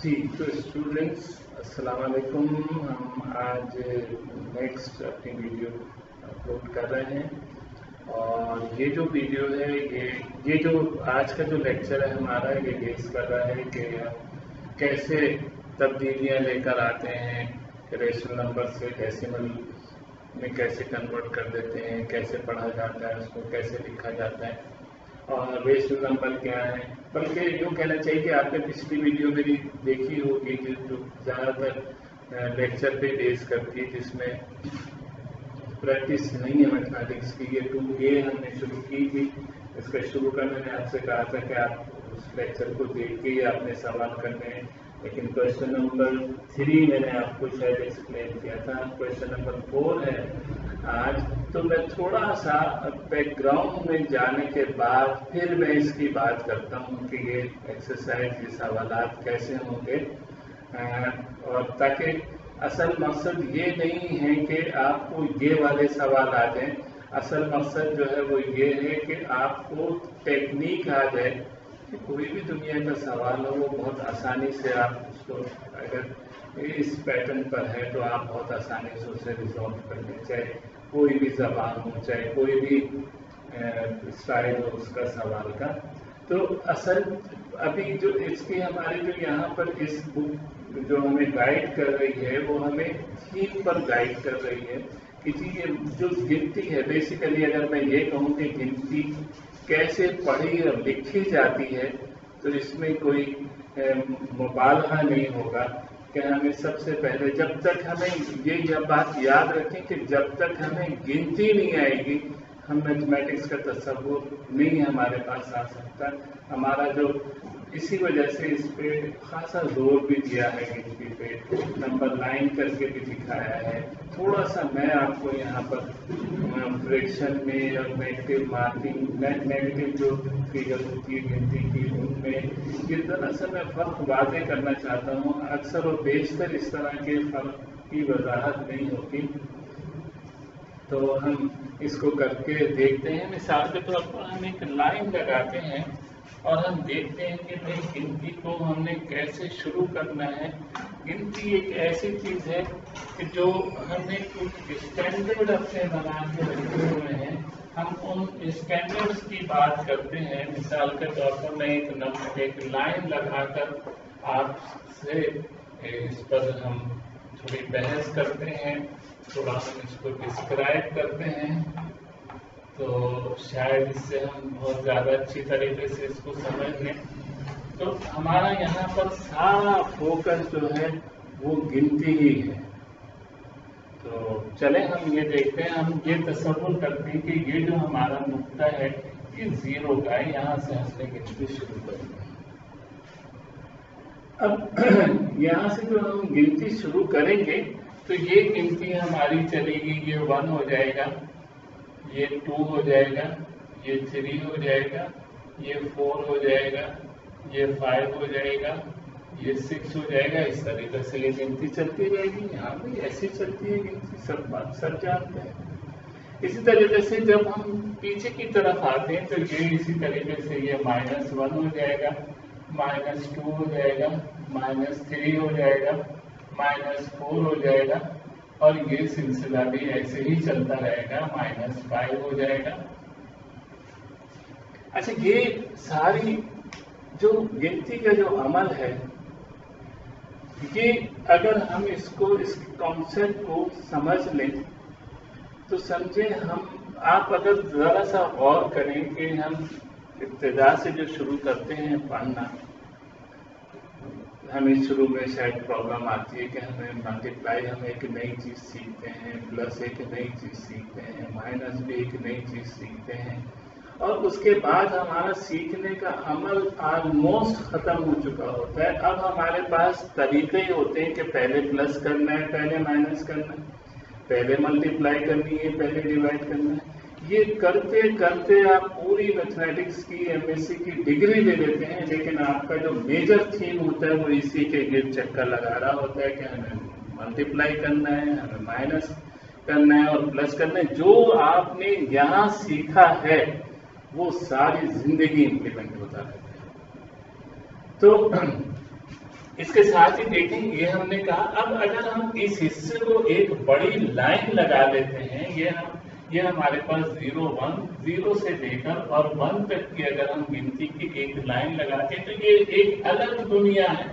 जी, तो स्टूडेंट्स अस्सलाम वालेकुम। हम आज नेक्स्ट अपनी वीडियो अपलोड कर रहे हैं और ये जो वीडियो है ये जो आज का जो लेक्चर है हमारा ये बेस कर रहा है कि हम कैसे तब्दीलियां लेकर आते हैं, रेशनल नंबर से डेसिमल में कैसे कन्वर्ट कर देते हैं, कैसे पढ़ा जाता है, उसको कैसे लिखा जाता है और रेशनल नंबर क्या है। बल्कि यूँ कहना चाहिए कि आपने पिछली वीडियो मेरी देखी होगी जो ज़्यादातर लेक्चर पे बेस करती है, जिसमें प्रैक्टिस नहीं है मैथमेटिक्स की। ये हमने शुरू की थी। इसका शुरू करने में आपसे कहा था कि आप उस लेक्चर को देख के ही आपने सवाल करने हैं, लेकिन क्वेश्चन नंबर 3 मैंने आपको शायद एक्सप्लेन किया था। क्वेश्चन नंबर 4 है आज। तो मैं थोड़ा सा बैकग्राउंड में जाने के बाद फिर मैं इसकी बात करता हूँ कि ये एक्सरसाइज, ये सवालात कैसे होंगे, और ताकि असल मकसद ये नहीं है कि आपको ये वाले सवाल आ जाएं। असल मकसद जो है वो ये है कि आपको टेक्निक आ जाए कि कोई भी दुनिया का सवाल हो वो बहुत आसानी से आप उसको, अगर इस पैटर्न पर है तो आप बहुत आसानी से उसे रिजॉल्व कर लें, चाहे कोई भी जबान हो, चाहे कोई भी स्टाइल हो उसका सवाल का। तो असल अभी जो इसकी हमारी जो यहाँ पर इस बुक जो हमें गाइड कर रही है वो हमें थीम पर गाइड कर रही है कि जी ये जो गिनती है, बेसिकली अगर मैं ये कहूँ कि गिनती कैसे पढ़ी और लिखी जाती है तो इसमें कोई मुबालगा नहीं होगा कि हमें सबसे पहले, जब तक हमें ये बात याद रखें कि जब तक हमें गिनती नहीं आएगी हम मैथमेटिक्स का तस्वुर नहीं हमारे पास आ सकता। हमारा जो इसी वजह से इस पे खासा जोर भी दिया है, गिनती पे नंबर लाइन करके भी दिखाया है। थोड़ा सा मैं आपको यहाँ पर फ्रैक्शन में और नेगेटिव मार्किंग, नेगेटिव जो फिगर होती है गिनती की उनमें ये दरअसल मैं फ़र्क वाज़ेह करना चाहता हूँ। अक्सर और बेशतर इस तरह के फ़र्क की वजाहत नहीं होती, तो हम इसको करके देखते हैं। मिसाल के तौर पर हम एक लाइन लगाते हैं और हम देखते हैं कि भाई गिनती को हमने कैसे शुरू करना है। गिनती एक ऐसी चीज़ है कि जो हमने कुछ स्टैंडर्ड अपने बना के रखे हुए हैं, हम उन स्टैंडर्ड्स की बात करते हैं। मिसाल के तौर पर मैं एक लाइन लगाकर आपसे इस पर हम थोड़ी बहस करते हैं, थोड़ा हम इसको डिस्क्राइब करते हैं, तो शायद इससे हम बहुत ज़्यादा अच्छी तरीके से इसको समझ लें। तो हमारा यहाँ पर सारा फोकस जो है वो गिनती ही है। तो चले हम ये देखते हैं, हम ये तस्वुर करते हैं कि ये जो हमारा नुक्ता है ये 0 का है, यहाँ से हमने गिनती शुरू कर दी। अब यहाँ से जो हम गिनती शुरू करेंगे तो ये गिनती हमारी चलेगी, ये 1 हो जाएगा, ये 2 हो जाएगा, ये 3 हो जाएगा, ये 4 हो जाएगा, ये 5 हो जाएगा, ये 6 हो जाएगा। इस तरीके से ये गिनती चलती रहेगी। यहाँ भी ऐसी चलती है गिनती, सब बात सब जानते हैं। इसी तरीके से जब हम पीछे की तरफ आते हैं तो ये इसी तरीके से ये -1 हो जाएगा, -2 हो जाएगा, -3 हो जाएगा, -4 हो जाएगा और ये सिलसिला भी ऐसे ही चलता रहेगा, -5 हो जाएगा। अच्छा, ये सारी जो गिनती का जो अमल है, ये अगर हम इसको, इस कॉन्सेप्ट को समझ लें तो समझे हम, आप अगर ज़रा सा गौर करें कि हम इब्तिदा से जो शुरू करते हैं पढ़ना, हमें शुरू में शायद प्रॉब्लम आती है कि हमें मल्टीप्लाई, हम एक नई चीज़ सीखते हैं, प्लस एक नई चीज़ सीखते हैं, माइनस भी एक नई चीज़ सीखते हैं और उसके बाद हमारा सीखने का अमल ऑलमोस्ट ख़त्म हो चुका होता है। अब हमारे पास तरीके होते हैं कि पहले प्लस करना है, पहले माइनस करना है, पहले मल्टीप्लाई करनी है, पहले डिवाइड करना है। ये करते करते आप पूरी मैथमेटिक्स की एमएससी की डिग्री ले लेते हैं, लेकिन आपका जो मेजर थीम होता है वो इसी के गिर्द चक्कर लगा रहा होता है कि हमें मल्टीप्लाई करना है, हमें माइनस करना है और प्लस करना है। जो आपने यहाँ सीखा है वो सारी जिंदगी इम्प्लीमेंट होता रहता है। तो इसके साथ ही देखें, ये हमने कहा अब अगर हम इस हिस्से को एक बड़ी लाइन लगा लेते हैं, ये हमारे पास 0 1 0 से लेकर और 1 तक की अगर हम गिनती की एक लाइन लगाते हैं तो ये एक अलग दुनिया है,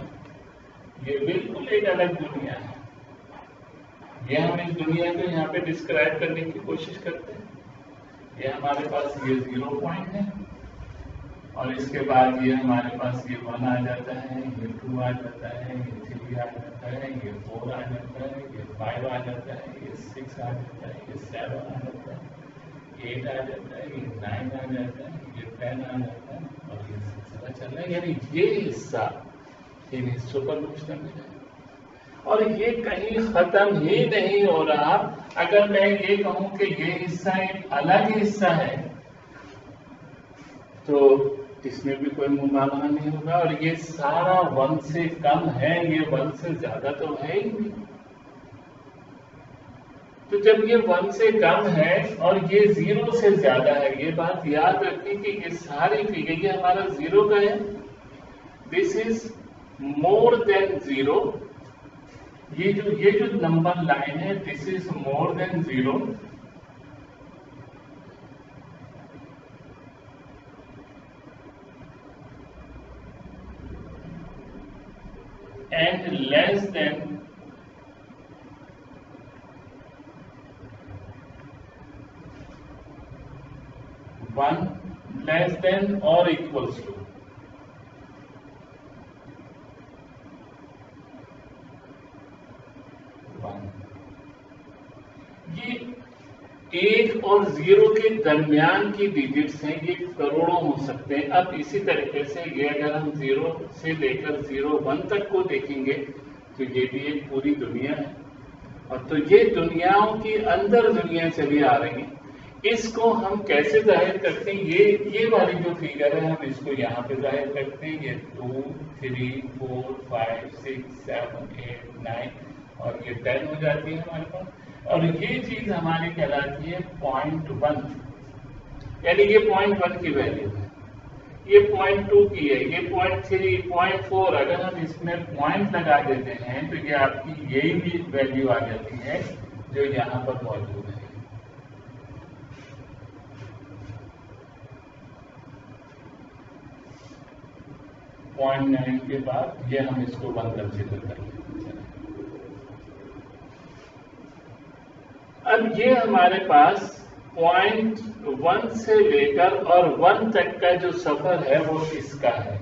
ये बिल्कुल एक अलग दुनिया है। ये हम इस दुनिया को यहाँ पे डिस्क्राइब करने की कोशिश करते हैं। ये हमारे पास ये 0 पॉइंट है और इसके बाद ये हमारे पास ये 1 आ जाता है, ये 2 आ जाता है, ये 3 आ जाता है, ये 4 आ जाता है, ये 5 आ जाता है, ये 6 आ जाता है, ये 7 आ जाता है, 8 आ जाता है, ये 9 आ जाता है, ये 10 आ जाता है और ये सिलसिला चल रहा है। यानी ये हिस्सा इन हिस्सों पर मुश्तमिल है और ये कहीं खत्म ही नहीं हो रहा। अगर मैं ये कहूं कि ये हिस्सा एक अलग हिस्सा है तो इसमें भी कोई मुबालगा नहीं होगा और ये सारा 1 से कम है, ये 1 से ज्यादा तो है ही नहीं। तो जब ये 1 से कम है और ये 0 से ज्यादा है, ये बात याद रखें कि ये सारी फिगर, ये हमारा 0 का है, दिस इज मोर देन 0। ये जो नंबर लाइन है, this is more than 0 and less than 1, less than or equals to 1। ये 1 और 0 के दरमियान की डिजिट्स हैं, ये करोड़ों हो सकते हैं। अब इसी तरीके से ये अगर हम 0 से लेकर 01 तक को देखेंगे तो ये भी एक पूरी दुनिया है और तो ये दुनियाओं की अंदर दुनिया चली आ रही है। इसको हम कैसे जाहिर करते हैं? ये वाली जो फिगर है हम इसको यहाँ पे जाहिर करते हैं। ये 2 3 4 5 6 7 8 9 और ये 10 हो जाती है हमारे पास और ये चीज हमारी कहलाती है 0.1, यानी ये 0.1 की वैल्यू है, ये 0.2 की है, ये 0.3 0.4। अगर हम इसमें पॉइंट लगा देते हैं तो ये आपकी यही भी वैल्यू आ जाती है जो यहाँ पर मौजूद है। पॉइंट 9 के बाद ये हम इसको 1 कंसीडर कर लेते हैं। अब ये हमारे पास 0.1 से लेकर और 1 तक का जो सफर है वो इसका है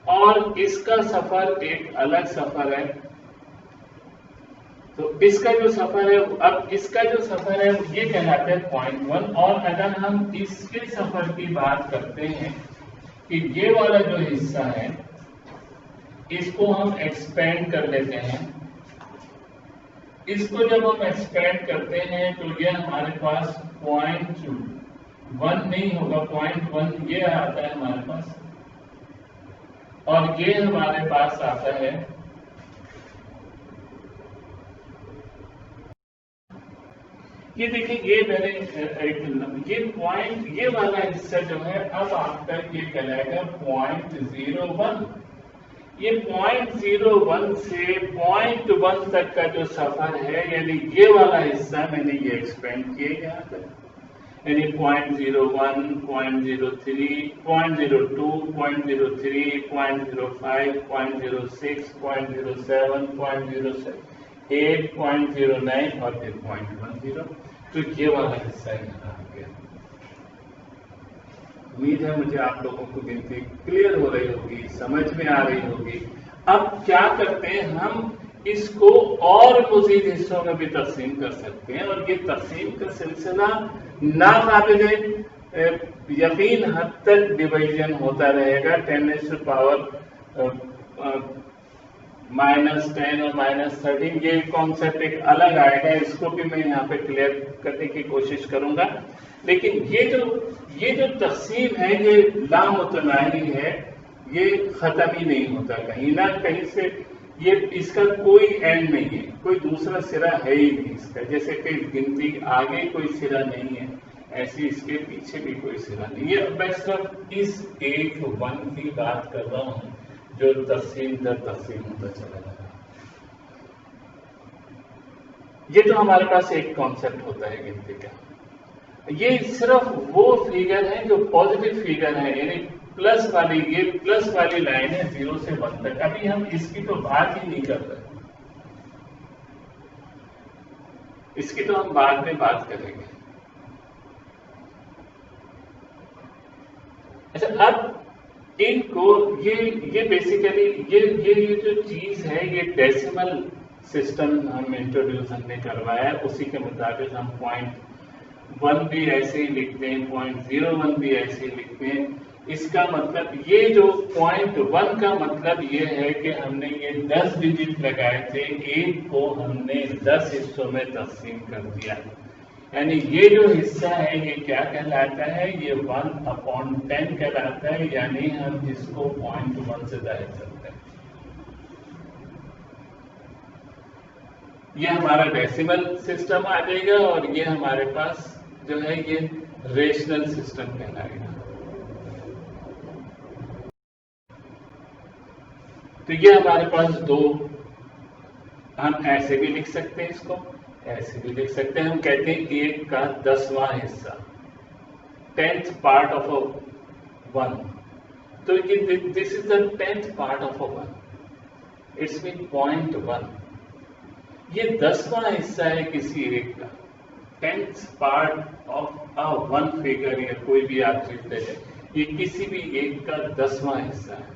और इसका सफर एक अलग सफर है। तो इसका जो सफर है, अब इसका जो सफर है ये कहलाता है 0.1। और अगर हम इसके सफर की बात करते हैं कि ये वाला जो हिस्सा है इसको हम एक्सपेंड कर लेते हैं, इसको जब हम एक्सपेंड करते हैं तो ये हमारे पास 0.1 नहीं होगा, 0.1 ये आता है हमारे पास और ये हमारे पास आता है ये देखिए, ये मैंने ये पॉइंट, ये वाला हिस्सा जो है अब आपका ये कहलाएगा 0.01। ये 0.01 से 0.1 तक का जो सफर है, यानी ये वाला हिस्सा मैंने ये एक्सपेंड किया यहाँ पर, यानी 0.01, 0.03, 0.02, 0.03, 0.05, 0.06, 0.07, 0.08, 0.09 और फिर 0.10। तो ये वाला हिस्सा यहाँ आ गया। उम्मीद है मुझे आप लोगों को गिनती क्लियर हो रही होगी, समझ में आ रही होगी। अब क्या करते हैं, हम इसको और मजीद हिस्सों में भी तकसीम कर सकते हैं और ये तकसीम का सिलसिला नाकाबिले यकीन हद तक डिवीजन होता रहेगा। 10⁻⁻⁻10 और -13, ये कॉन्सेप्ट एक अलग आएगा, इसको भी मैं यहाँ पे क्लियर करने की कोशिश करूंगा। लेकिन ये जो तकसीम है ये लामुतनाही है, ये खत्म ही नहीं होता, कहीं ना कहीं से ये इसका कोई एंड नहीं है, कोई दूसरा सिरा है ही नहीं इसका। जैसे कि गिनती आगे कोई सिरा नहीं है, ऐसी इसके पीछे भी कोई सिरा नहीं। ये मैं सिर्फ इस एक 1 की बात कर रहा हूं जो तकसीम दर तकसीम होता चला जा रहा है। ये तो हमारे पास एक कॉन्सेप्ट होता है गिनती का। ये सिर्फ वो फिगर है जो पॉजिटिव फिगर है, यानी प्लस वाली, ये प्लस वाली लाइन है 0 से 1 तक। अभी हम इसकी तो बात ही नहीं कर रहे, इसकी तो हम बाद में बात करेंगे। अच्छा, अब इनको ये बेसिकली ये जो चीज है, ये डेसिमल सिस्टम हम इंट्रोड्यूस हमने करवाया है, उसी के मुताबिक हम 0.1 भी ऐसे ही लिखते हैं, 0.01 भी ऐसे ही लिखते हैं। इसका मतलब ये जो 0.1 का मतलब ये है कि हमने ये 10 डिजिट लगाए थे, एक को हमने 10 हिस्सों में तकसीम कर दिया, यानी ये जो हिस्सा है ये क्या कहलाता है, ये 1/10 कहलाता है, यानी हम इसको 0.1 से जाहिर करते हैं। ये हमारा डेसिमल सिस्टम आ जाएगा और ये हमारे पास जो है ये रेशनल सिस्टम कहलाएगा। तो ये हमारे पास दो, हम ऐसे भी लिख सकते हैं, इसको ऐसे भी लिख सकते हैं। हम कहते हैं 1 का 10वां हिस्सा, 10th पार्ट ऑफ अ 1। तो ये this is the 10th part of a 1, it's mean 0.1। ये 10वां हिस्सा है किसी एक का, 10th part of a 1 figure, या कोई भी आप चीज ले लें, ये किसी भी एक का 10वां हिस्सा है।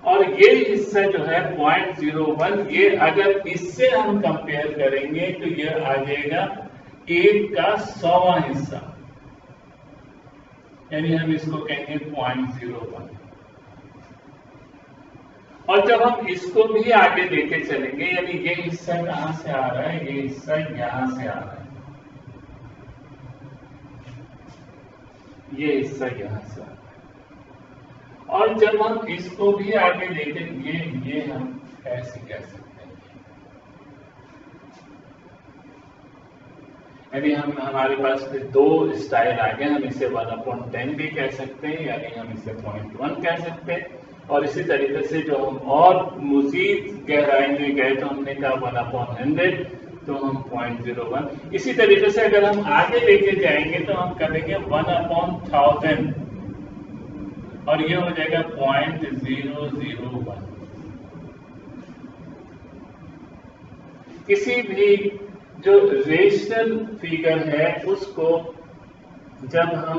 और ये हिस्सा जो है 0.01, ये अगर इससे हम कंपेयर करेंगे तो ये आ जाएगा 1 का 100वां हिस्सा, यानी हम इसको कहेंगे 0.01। और जब हम इसको भी आगे लेके चलेंगे, यानी ये हिस्सा कहां से आ रहा है, ये हिस्सा यहां से आ रहा है, ये हिस्सा यहां से आ रहा है। और जब हम इसको भी आगे लेके, ये हम ऐसे कह सकते हैं, यानी हमारे पास फिर दो स्टाइल आ गए। हम इसे 1/10 भी कह सकते हैं, यानी हम इसे 0.1 कह सकते हैं। और इसी तरीके से जो हम और मजीद गहराई में गए तो हमने कहा 1/100, तो हम 0.01। इसी तरीके से अगर हम आगे लेके जाएंगे तो हम करेंगे 1/1000, और ये हो जाएगा 0.001। किसी भी जो रेशनल फिगर है उसको जब हम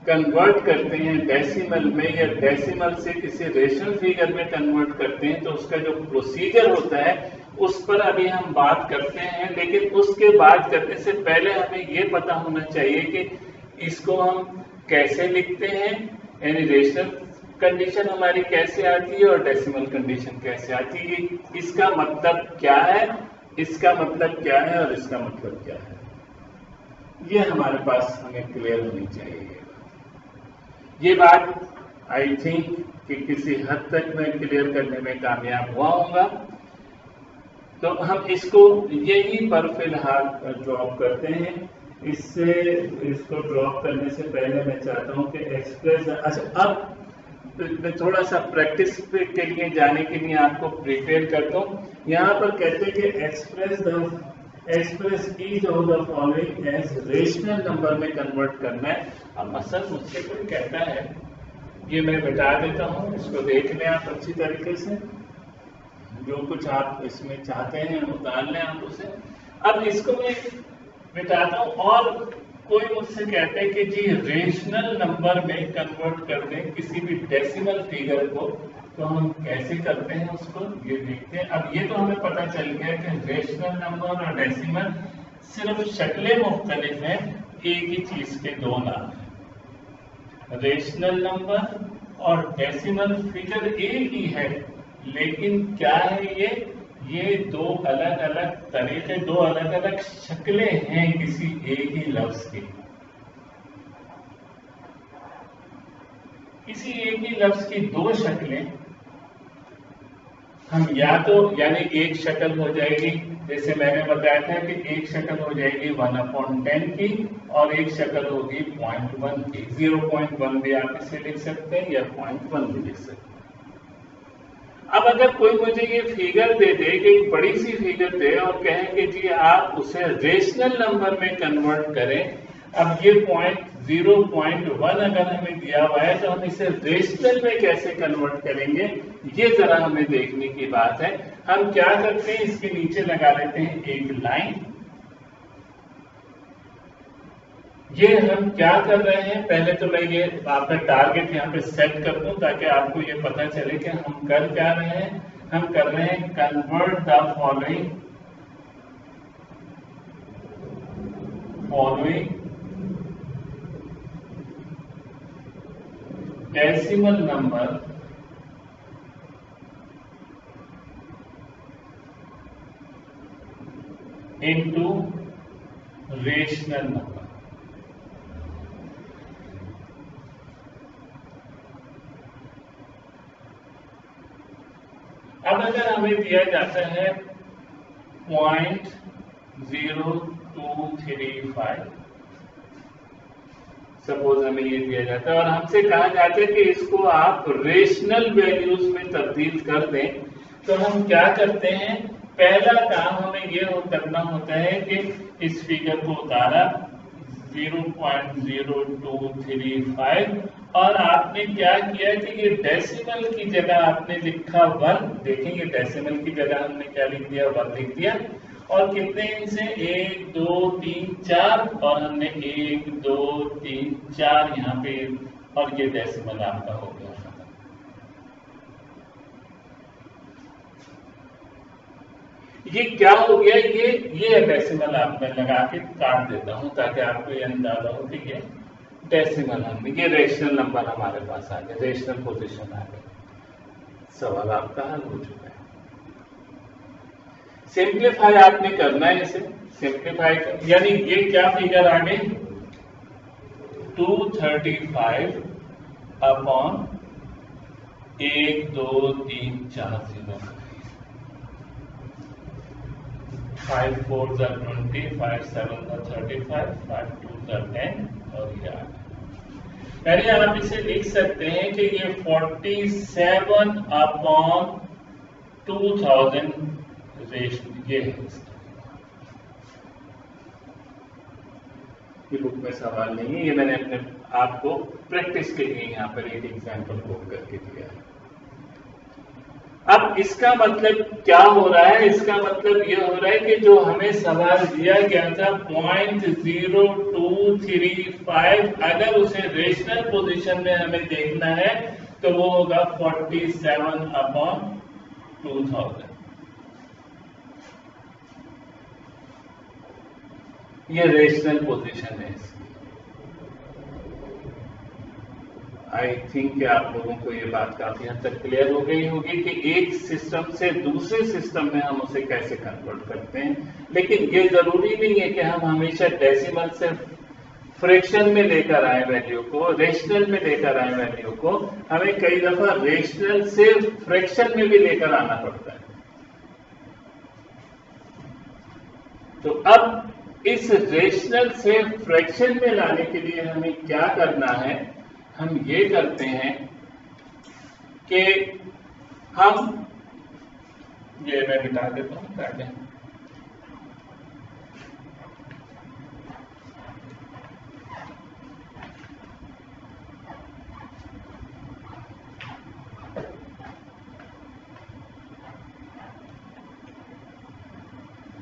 कन्वर्ट करते हैं डेसिमल में, या डेसिमल से किसी रेशनल फिगर में कन्वर्ट करते हैं, तो उसका जो प्रोसीजर होता है उस पर अभी हम बात करते हैं। लेकिन उसके बाद करने से पहले हमें ये पता होना चाहिए कि इसको हम कैसे लिखते हैं, यानी रेशनल कंडीशन हमारी कैसे आती है और डेसिमल कंडीशन कैसे आती है, इसका मतलब क्या है, इसका मतलब क्या है और इसका मतलब क्या है, ये हमारे पास हमें क्लियर होनी चाहिए। ये बात आई थिंक कि किसी हद तक मैं क्लियर करने में कामयाब हुआ होगा। तो हम इसको यही पर फिलहाल ड्रॉप करते हैं। इसको ड्रॉप करने से पहले मैं चाहता हूं कि एक्सप्रेस, अच्छा अब मैं थोड़ा सा प्रैक्टिस के लिए जाने के लिए आपको प्रिपेयर करता हूं। यहाँ पर कहते हैं कि express each of the following as rational number में कन्वर्ट करना है। अब मसलन मुझसे कोई कहता है, ये मैं मिटा देता हूँ, इसको देख लें आप अच्छी तरीके से, जो कुछ आप इसमें चाहते हैं उतार लें आप उसे। अब इसको मैं मिटाता हूँ और कोई मुझसे कहते हैं कि जी रेशनल नंबर में कन्वर्ट कर दें किसी भी डेसिमल फिगर को, तो हम कैसे करते हैं उसको ये देखते हैं। अब ये तो हमें पता चल गया कि रेशनल नंबर और डेसिमल सिर्फ शक्लें मुख्तलिफ हैं, एक ही चीज के दो नाम हैं। रेशनल नंबर और डेसिमल फिगर एक ही है, लेकिन क्या है ये दो अलग अलग तरीके, दो अलग अलग शक्लें हैं किसी एक ही लफ्ज की। किसी एक ही लफ्ज की दो शक्लें हम या तो यानी एक शक्ल हो जाएगी, जैसे मैंने बताया था कि एक शक्ल हो जाएगी 1/10 की और एक शक्ल होगी 0.1 की। 0.1 भी आप इसे लिख सकते हैं या 0.1 भी लिख सकते हैं। अब अगर कोई मुझे ये फिगर दे दे कि एक बड़ी सी फिगर दे और कहे कि जी आप उसे रेशनल नंबर में कन्वर्ट करें, अब ये 0.1 अगर हमें दिया हुआ है तो हम इसे रेशनल में कैसे कन्वर्ट करेंगे, ये जरा हमें देखने की बात है। हम क्या करते हैं, इसके नीचे लगा लेते हैं एक लाइन। ये हम क्या कर रहे हैं, पहले तो मैं ये आपका टारगेट यहाँ पे सेट कर दूं ताकि आपको ये पता चले कि हम कर क्या रहे हैं। हम कर रहे हैं convert the following decimal number into rational number. अब अगर हमें दिया जाता है 0.0235, सपोज हमें ये दिया जाता है और हमसे कहा जाता है कि इसको आप रेशनल वैल्यूज में तब्दील कर दें, तो हम क्या करते हैं, पहला काम हमें ये करना होता है कि इस फिगर को उतारा 0.0235 और आपने क्या किया कि ये डेसिमल की जगह आपने लिखा 1। देखेंगे डेसिमल की जगह हमने क्या लिख दिया, 1 लिख दिया। और कितने इनसे 1 2 3 4 और हमने 1 2 3 4 यहाँ पे, और ये डेसिमल आपका हो गया। ये क्या हो गया, ये डेसिमल आप मैं लगा के काट देता हूं ताकि आपको ये अंदाजा हो कि ये डेसिमल हमने, ये रेशनल नंबर हमारे पास आ गया, रेशनल पोजीशन आ गई। सवाल आपका हल हो चुका है। सिंप्लीफाई आपने करना है इसे, सिंप्लीफाई यानी ये क्या फिगर आ गई, 235 अपॉन 1 2 3 4 0, 5 4 20, 5 7 35, 5 2 10 और ये आ गया। यानी आप इसे लिख सकते हैं कि ये 47 अपॉन 2000 रेशो, ये है ये बुक में सवाल नहीं है, ये मैंने अपने आपको प्रैक्टिस के लिए यहाँ पर एक एग्जांपल कोट करके दिया है। अब इसका मतलब क्या हो रहा है, इसका मतलब यह हो रहा है कि जो हमें सवाल दिया गया था 0.0235, अगर उसे रेशनल पोजीशन में हमें देखना है तो वो होगा 47 अपॉन 2000। ये रेशनल पोजीशन है इसकी। आई थिंक कि आप लोगों को ये बात काफी हद तक क्लियर हो गई होगी कि एक सिस्टम से दूसरे सिस्टम में हम उसे कैसे कन्वर्ट करते हैं। लेकिन ये जरूरी नहीं है कि हम हमेशा डेसिमल से फ्रैक्शन में लेकर आए वैल्यू को, रेशनल में लेकर आए वैल्यू को, हमें कई दफा रेशनल से फ्रैक्शन में भी लेकर आना पड़ता है। तो अब इस रेशनल से फ्रैक्शन में लाने के लिए हमें क्या करना है, हम ये करते हैं कि हम ये मैं मिटा देता हूं ताकि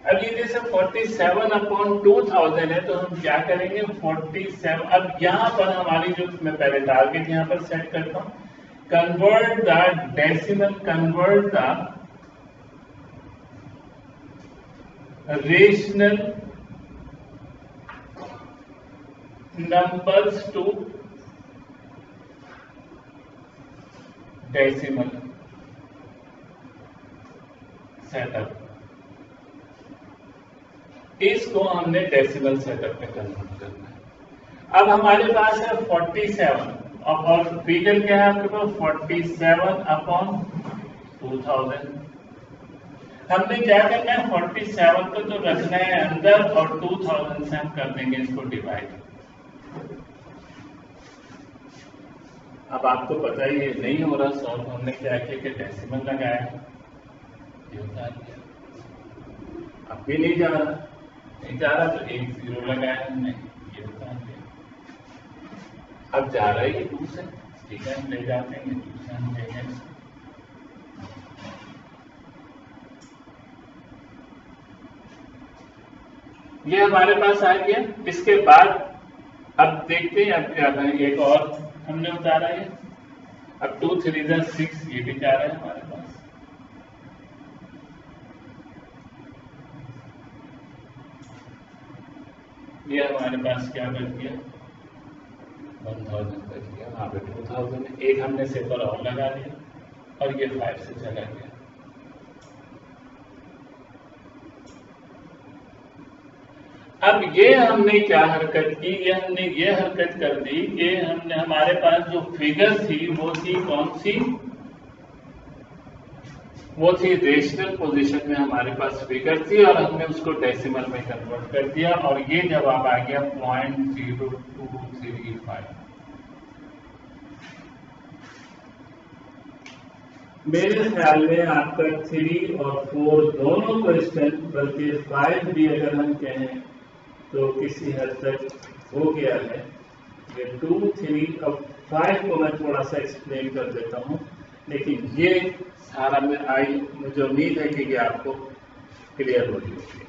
अब ये जैसे 47 अपॉन 2000 है तो हम क्या करेंगे 47। अब यहां पर हमारी जो मैं पहले टारगेट यहां पर सेट करता हूं, convert the decimal, convert the rational numbers to decimal setup. इसको हमने डेसिमल सेटअप में कन्वर्ट करना है। अब हमारे पास है 47 और फिगर क्या है आपके पास 47 अपॉन 2000। हमने क्या करना है, 47 को तो रखना है अंदर और 2000 से हम कर देंगे इसको डिवाइड। अब आपको पता ही है नहीं हो रहा सॉल्व, हमने क्या किया कि डेसिमल लगाया, ये उतार दिया। अब भी नहीं जा रहा, नहीं जा रहा तो एक जीरो लगाया हमने, ये उतार दिया। अब जा रहा है ये 2 से, ठीक है हम ले जाते हैं, 2 से हम लेंगे। ये हमारे पास आ गया। इसके बाद अब देखते हैं अब क्या है, एक और हमने उतारा है। अब 2 3 6, ये भी जा रहा है हमारे पास। ये हमारे पास क्या बच गया, 1000 बच गया, वहां पे 2000 एक हमने सेपर और लगा दिया और ये 5 से चला गया। अब ये हमने क्या हरकत की, ये हमने ये हरकत कर दी कि हमने हमारे पास जो फिगर थी वो थी कौन सी, वो थी रेशनल पोजीशन में हमारे पास फिगर थी और हमने उसको डेसिमल में कन्वर्ट कर दिया और ये जवाब आ गया 0.0235। मेरे ख्याल में आपका 3 और 4 दोनों क्वेश्चन, बल्कि 5 भी अगर हम कहें तो किसी हद तक हो गया है। ये 2 3 और 5 को मैं थोड़ा सा एक्सप्लेन कर देता हूँ, लेकिन ये सारा मुझे उम्मीद है कि ये आपको क्लियर हो गई होगी।